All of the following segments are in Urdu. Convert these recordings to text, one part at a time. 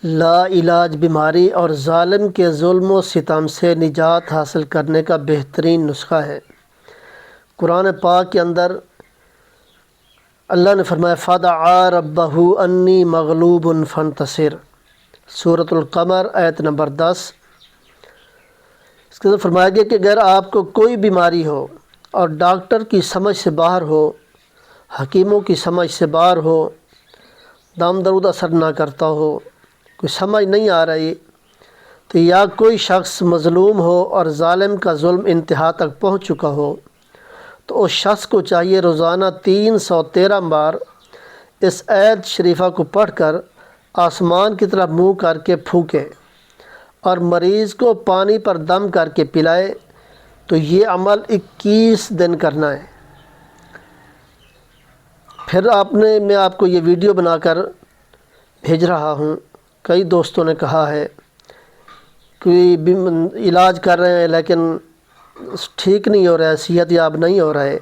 لا علاج بیماری اور ظالم کے ظلم و ستم سے نجات حاصل کرنے کا بہترین نسخہ ہے۔ قرآن پاک کے اندر اللہ نے فرمایا فَدَعَا رَبَّهُ أَنِّي مَغْلُوبٌ فَانتَصِرْ، سورۃ القمر آیت نمبر 10۔ اس کے اندر فرمایا گیا کہ اگر آپ کو کوئی بیماری ہو اور ڈاکٹر کی سمجھ سے باہر ہو، حکیموں کی سمجھ سے باہر ہو، دم درود اثر نہ کرتا ہو، کوئی سمجھ نہیں آ رہی، تو یا کوئی شخص مظلوم ہو اور ظالم کا ظلم انتہا تک پہنچ چکا ہو، تو اس شخص کو چاہیے روزانہ 313 بار اس آیت شریفہ کو پڑھ کر آسمان کی طرف منہ کر کے پھونکے اور مریض کو پانی پر دم کر کے پلائے۔ تو یہ عمل 21 دن کرنا ہے۔ پھر میں آپ کو یہ ویڈیو بنا کر بھیج رہا ہوں۔ کئی دوستوں نے کہا ہے کہ علاج کر رہے ہیں لیکن ٹھیک نہیں ہو رہا ہے، صحت یاب نہیں ہو رہا ہے۔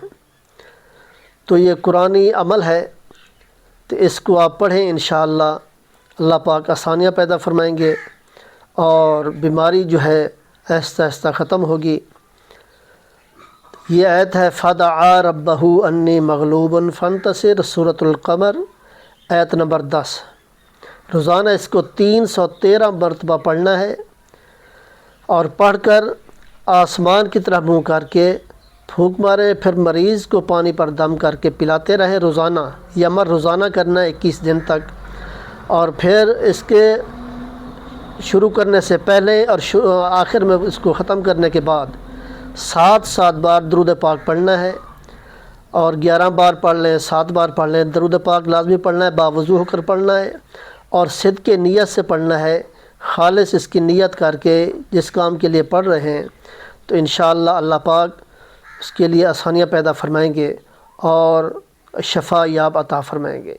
تو یہ قرآنی عمل ہے، تو اس کو آپ پڑھیں، انشاءاللہ اللہ پاک آسانیاں پیدا فرمائیں گے اور بیماری جو ہے آہستہ آہستہ ختم ہوگی۔ یہ آیت ہے فَدَعَا رَبَّهُ أَنِّي مَغْلُوبٌ فَانتَصِرْ، سورۃ القمر آیت نمبر 10۔ روزانہ اس کو 313 مرتبہ پڑھنا ہے اور پڑھ کر آسمان کی طرف منہ کر کے پھونک مارے، پھر مریض کو پانی پر دم کر کے پلاتے رہے روزانہ۔ یہ عمل روزانہ کرنا ہے 21 دن تک، اور پھر اس کے شروع کرنے سے پہلے اور آخر میں اس کو ختم کرنے کے بعد 7 بار درود پاک پڑھنا ہے، اور 11 بار پڑھ لیں، 7 بار پڑھ لیں۔ درود پاک لازمی پڑھنا ہے، باوضو ہو کر پڑھنا ہے اور صدق نیت سے پڑھنا ہے، خالص اس کی نیت کر کے جس کام کے لیے پڑھ رہے ہیں، تو انشاءاللہ اللہ پاک اس کے لیے آسانیاں پیدا فرمائیں گے اور شفا یاب عطا فرمائیں گے۔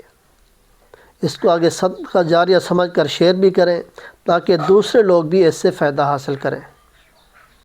اس کو آگے صدقہ جاریہ سمجھ کر شیئر بھی کریں تاکہ دوسرے لوگ بھی اس سے فائدہ حاصل کریں۔